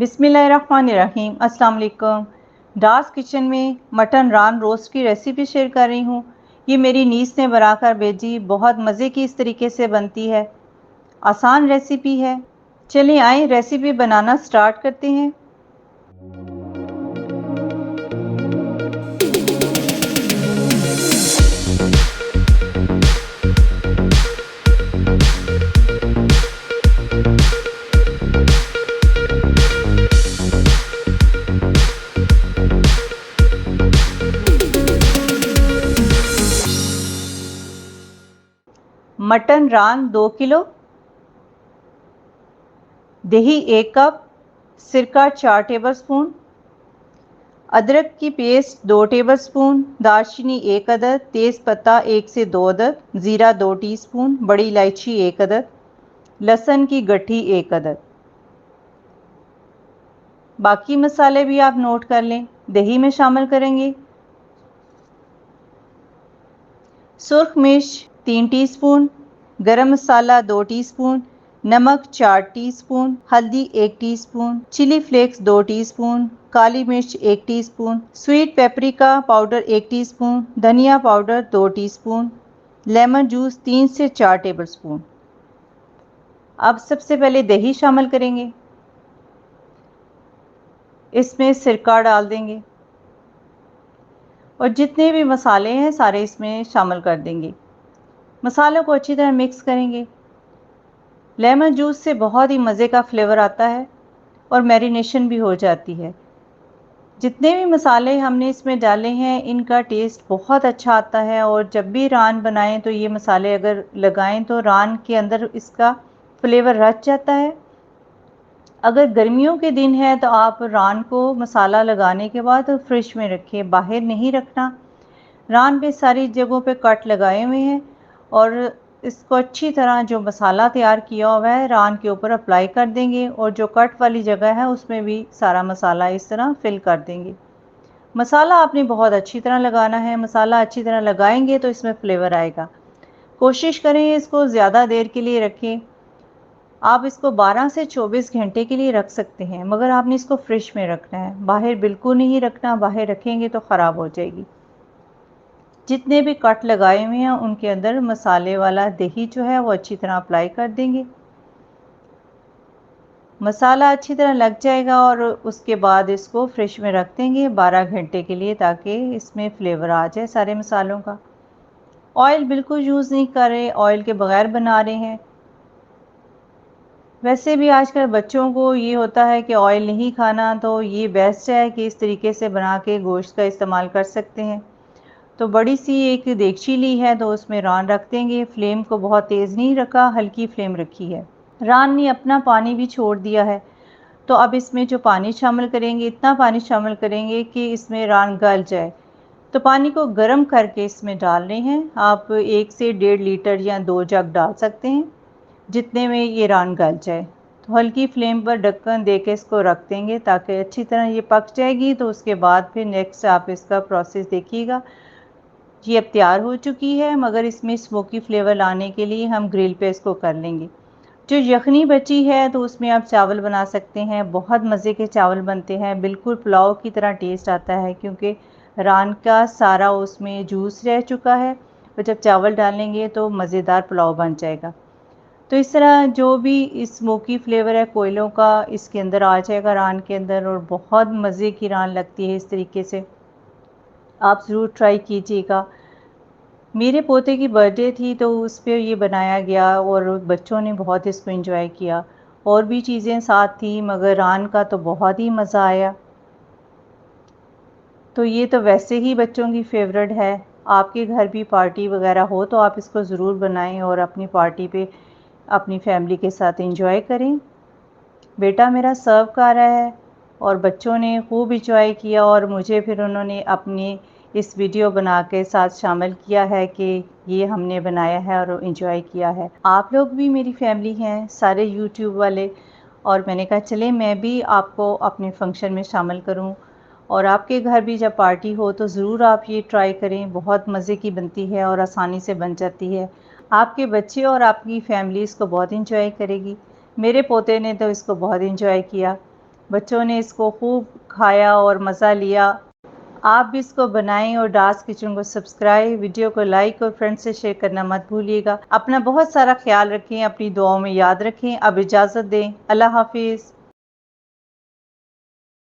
बिस्मिल्लाहिर्रहमानिर्रहीम। अस्सलाम वालेकुम। डार्स किचन में मटन रान रोस्ट की रेसिपी शेयर कर रही हूँ। ये मेरी नीस ने बनाकर भेजी, बहुत मज़े की इस तरीके से बनती है। आसान रेसिपी है। चलिए आए रेसिपी बनाना स्टार्ट करते हैं। मटन रान 2 किलो, दही 1 कप, सिरका 4 टेबलस्पून, अदरक की पेस्ट 2 टेबलस्पून, दालचीनी 1 अदद, तेज़पत्ता 1 से 2 अदद, ज़ीरा 2 टीस्पून, बड़ी इलायची 1 अदद, लहसुन की गट्ठी 1 अदद। बाकी मसाले भी आप नोट कर लें। दही में शामिल करेंगे सुर्ख मिर्च 3 टीस्पून, गरम मसाला 2 टीस्पून, नमक 4 टीस्पून, हल्दी 1 टीस्पून, चिली फ्लेक्स 2 टीस्पून, काली मिर्च 1 teaspoon, sweet paprika powder 1 teaspoon, धनिया पाउडर 2 टीस्पून, लेमन जूस 3 से 4 टेबलस्पून। अब सबसे पहले दही शामिल करेंगे। इसमें सिरका डाल देंगे और जितने भी मसाले हैं सारे इसमें शामिल कर देंगे। मसालों को अच्छी तरह मिक्स करेंगे। लेमन जूस से बहुत ही मज़े का फ्लेवर आता है और मैरिनेशन भी हो जाती है। जितने भी मसाले हमने इसमें डाले हैं इनका टेस्ट बहुत अच्छा आता है और जब भी रान बनाएं तो ये मसाले अगर लगाएं तो रान के अंदर इसका फ्लेवर रच जाता है। अगर गर्मियों के दिन है तो आप रान को मसाला लगाने के बाद फ्रिज में रखें, बाहर नहीं रखना। रान पे सारी जगहों पे कट लगाए हुए हैं और इसको अच्छी तरह जो मसाला तैयार किया हुआ है रान के ऊपर अप्लाई कर देंगे और जो कट वाली जगह है उसमें भी सारा मसाला इस तरह फिल कर देंगे। मसाला आपने बहुत अच्छी तरह लगाना है। मसाला अच्छी तरह लगाएंगे तो इसमें फ्लेवर आएगा। कोशिश करें इसको ज़्यादा देर के लिए रखें। आप इसको 12 से 24 घंटे के लिए रख सकते हैं, मगर आपने इसको फ्रिज में रखना है, बाहर बिल्कुल नहीं रखना। बाहर रखेंगे तो ख़राब हो जाएगी। जितने भी कट लगाए हुए हैं उनके अंदर मसाले वाला दही जो है वो अच्छी तरह अप्लाई कर देंगे। मसाला अच्छी तरह लग जाएगा और उसके बाद इसको फ्रिज में रख देंगे 12 घंटे के लिए, ताकि इसमें फ्लेवर आ जाए सारे मसालों का। ऑयल बिल्कुल यूज़ नहीं कर रहे, ऑयल के बगैर बना रहे हैं। वैसे भी आजकल बच्चों को ये होता है कि ऑयल नहीं खाना, तो ये बेस्ट है कि इस तरीके से बना के गोश्त का इस्तेमाल कर सकते हैं। तो बड़ी सी एक देगची ली है तो उसमें रान रख देंगे। फ्लेम को बहुत तेज़ नहीं रखा, हल्की फ्लेम रखी है। रान ने अपना पानी भी छोड़ दिया है, तो अब इसमें जो पानी शामिल करेंगे इतना पानी शामिल करेंगे कि इसमें रान गल जाए। तो पानी को गर्म करके इसमें डाल रहे हैं। आप 1 से 1.5 लीटर या 2 जग डाल सकते हैं, जितने में ये रान गल जाए। तो हल्की फ्लेम पर ढक्कन दे के इसको रख देंगे ताकि अच्छी तरह ये पक जाएगी। तो उसके बाद फिर नेक्स्ट आप इसका प्रोसेस देखिएगा। ये अब तैयार हो चुकी है, मगर इसमें स्मोकी फ्लेवर लाने के लिए हम ग्रिल पे इसको कर लेंगे। जो यखनी बची है तो उसमें आप चावल बना सकते हैं। बहुत मज़े के चावल बनते हैं, बिल्कुल पुलाव की तरह टेस्ट आता है, क्योंकि रान का सारा उसमें जूस रह चुका है और जब चावल डालेंगे तो मज़ेदार पुलाव बन जाएगा। तो इस तरह जो भी स्मोकी फ्लेवर है कोयलों का इसके अंदर आ जाएगा रान के अंदर, और बहुत मज़े की रान लगती है। इस तरीके से आप ज़रूर ट्राई कीजिएगा। मेरे पोते की बर्थडे थी तो उस पे ये बनाया गया और बच्चों ने बहुत इसको एंजॉय किया। और भी चीज़ें साथ थी, मगर रान का तो बहुत ही मज़ा आया। तो ये तो वैसे ही बच्चों की फेवरेट है। आपके घर भी पार्टी वगैरह हो तो आप इसको ज़रूर बनाएं और अपनी पार्टी पे अपनी फैमिली के साथ एंजॉय करें। बेटा मेरा सर्व कर रहा है और बच्चों ने खूब इंजॉय किया और मुझे फिर उन्होंने अपनी इस वीडियो बना के साथ शामिल किया है कि ये हमने बनाया है और इंजॉय किया है। आप लोग भी मेरी फैमिली हैं सारे यूट्यूब वाले, और मैंने कहा चले मैं भी आपको अपने फंक्शन में शामिल करूं। और आपके घर भी जब पार्टी हो तो ज़रूर आप ये ट्राई करें। बहुत मज़े की बनती है और आसानी से बन जाती है। आपके बच्चे और आपकी फैमिली इसको बहुत इंजॉय करेगी। मेरे पोते ने तो इसको बहुत इंजॉय किया। बच्चों ने इसको खूब खाया और मज़ा लिया। आप भी इसको बनाएं और डार्स किचन को सब्सक्राइब, वीडियो को लाइक और फ्रेंड्स से शेयर करना मत भूलिएगा। अपना बहुत सारा ख्याल रखें, अपनी दुआओं में याद रखें। अब इजाज़त दें। अल्लाह हाफिज़।